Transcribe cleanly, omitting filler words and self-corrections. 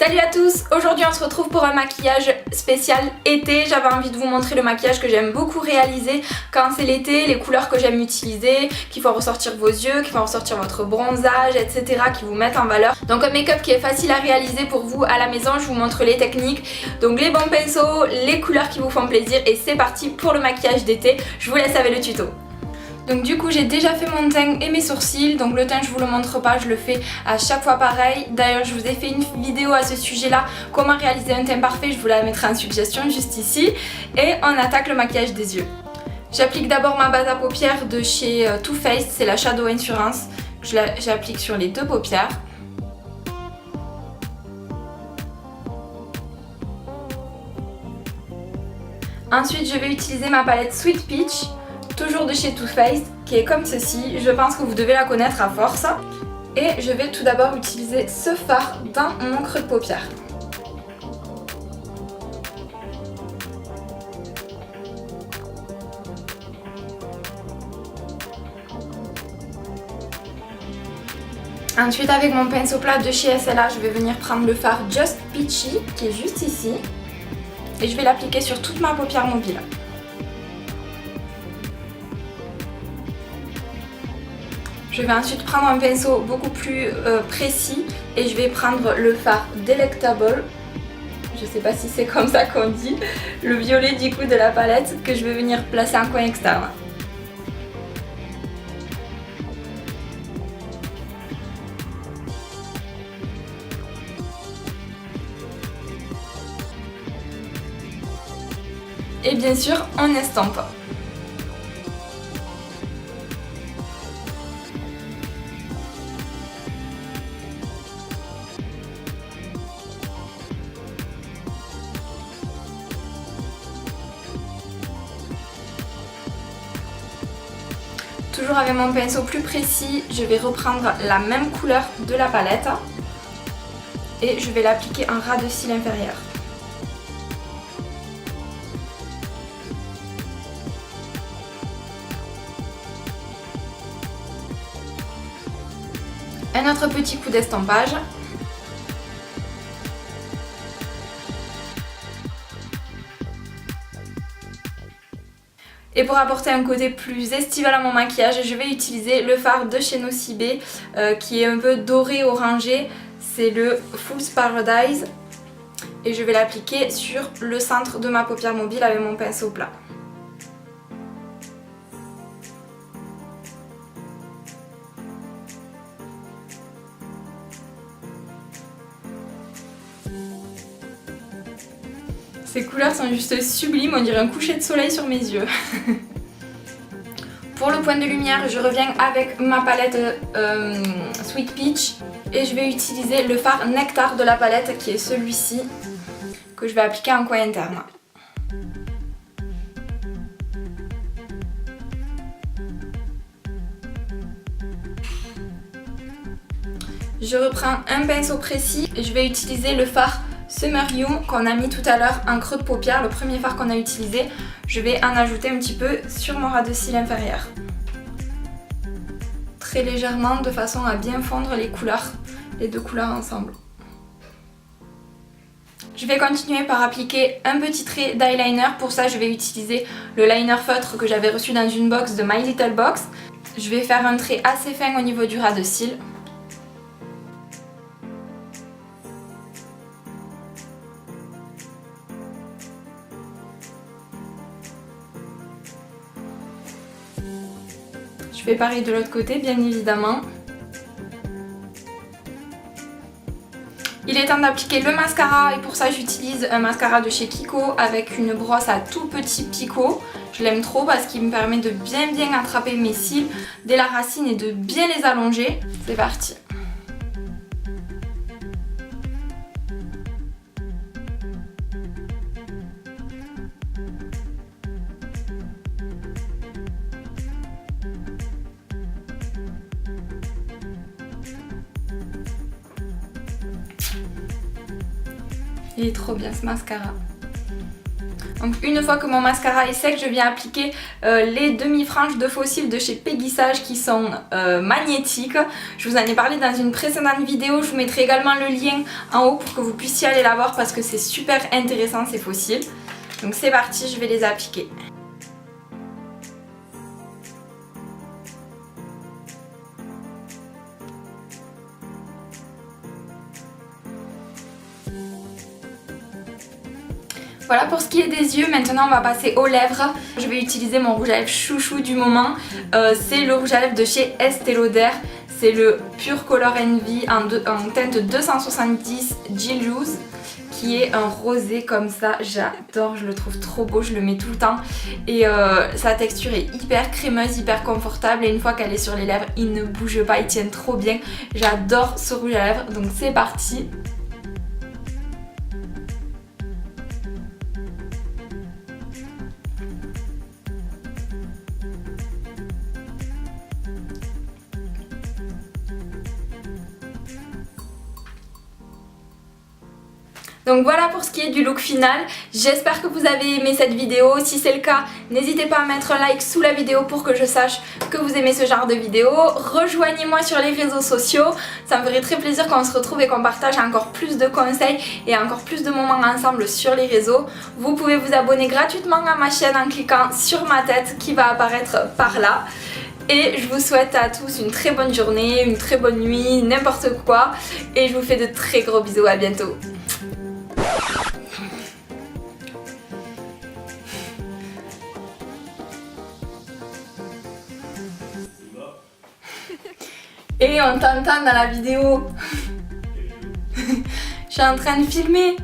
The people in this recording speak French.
Salut à tous, aujourd'hui on se retrouve pour un maquillage spécial été. J'avais envie de vous montrer le maquillage que j'aime beaucoup réaliser quand c'est l'été, les couleurs que j'aime utiliser, qui font ressortir vos yeux, qui font ressortir votre bronzage, etc. qui vous mettent en valeur. Donc un make-up qui est facile à réaliser pour vous à la maison, je vous montre les techniques, donc les bons pinceaux, les couleurs qui vous font plaisir et c'est parti pour le maquillage d'été. Je vous laisse avec le tuto. Donc du coup j'ai déjà fait mon teint et mes sourcils, donc le teint je vous le montre pas, je le fais à chaque fois pareil. D'ailleurs je vous ai fait une vidéo à ce sujet là, comment réaliser un teint parfait, je vous la mettrai en suggestion juste ici. Et on attaque le maquillage des yeux. J'applique d'abord ma base à paupières de chez Too Faced, c'est la Shadow Insurance. J'applique sur les deux paupières. Ensuite je vais utiliser ma palette Sweet Peach, toujours de chez Too Faced, qui est comme ceci. Je pense que vous devez la connaître à force. Et je vais tout d'abord utiliser ce fard dans mon creux de paupière. Ensuite avec mon pinceau plat de chez SLA, je vais venir prendre le fard Just Peachy, qui est juste ici. Et je vais l'appliquer sur toute ma paupière mobile. Je vais ensuite prendre un pinceau beaucoup plus précis et je vais prendre le fard Delectable, je sais pas si c'est comme ça qu'on dit, le violet du coup de la palette que je vais venir placer en coin externe. Et bien sûr on estompe. Toujours avec mon pinceau plus précis, je vais reprendre la même couleur de la palette et je vais l'appliquer en ras de cils inférieur. Un autre petit coup d'estompage. Et pour apporter un côté plus estival à mon maquillage, je vais utiliser le fard de chez Nocibé qui est un peu doré orangé. C'est le Fool's Paradise. Et je vais l'appliquer sur le centre de ma paupière mobile avec mon pinceau plat. Ces couleurs sont juste sublimes, on dirait un coucher de soleil sur mes yeux. Pour le point de lumière, je reviens avec ma palette Sweet Peach et je vais utiliser le fard Nectar de la palette qui est celui-ci que je vais appliquer en coin interne. Je reprends un pinceau précis et je vais utiliser le fard Summer You qu'on a mis tout à l'heure en creux de paupière, le premier fard qu'on a utilisé. Je vais en ajouter un petit peu sur mon ras de cils inférieur. Très légèrement de façon à bien fondre les couleurs, les deux couleurs ensemble. Je vais continuer par appliquer un petit trait d'eyeliner. Pour ça je vais utiliser le liner feutre que j'avais reçu dans une box de My Little Box. Je vais faire un trait assez fin au niveau du ras de cils. Je fais pareil de l'autre côté, bien évidemment. Il est temps d'appliquer le mascara et pour ça j'utilise un mascara de chez Kiko avec une brosse à tout petit picot. Je l'aime trop parce qu'il me permet de bien attraper mes cils dès la racine et de bien les allonger. C'est parti. Il est trop bien ce mascara. Donc une fois que mon mascara est sec, je viens appliquer les demi-franges de Fossil de chez Peggy Sage qui sont magnétiques. Je vous en ai parlé dans une précédente vidéo, je vous mettrai également le lien en haut pour que vous puissiez aller la voir parce que c'est super intéressant ces fossiles. Donc c'est parti, je vais les appliquer. Voilà pour ce qui est des yeux, maintenant on va passer aux lèvres. Je vais utiliser mon rouge à lèvres chouchou du moment. C'est le rouge à lèvres de chez Estée Lauder. C'est le Pure Color Envy en teinte 270 Gel Loose, qui est un rosé comme ça. J'adore, je le trouve trop beau, je le mets tout le temps. Et sa texture est hyper crémeuse, hyper confortable. Et une fois qu'elle est sur les lèvres, il ne bouge pas, il tient trop bien. J'adore ce rouge à lèvres, donc c'est parti. Donc voilà pour ce qui est du look final, j'espère que vous avez aimé cette vidéo. Si c'est le cas, n'hésitez pas à mettre un like sous la vidéo pour que je sache que vous aimez ce genre de vidéo. Rejoignez-moi sur les réseaux sociaux, ça me ferait très plaisir qu'on se retrouve et qu'on partage encore plus de conseils et encore plus de moments ensemble sur les réseaux. Vous pouvez vous abonner gratuitement à ma chaîne en cliquant sur ma tête qui va apparaître par là. Et je vous souhaite à tous une très bonne journée, une très bonne nuit, n'importe quoi. Et je vous fais de très gros bisous, à bientôt. Et on t'entend dans la vidéo. Je suis en train de filmer.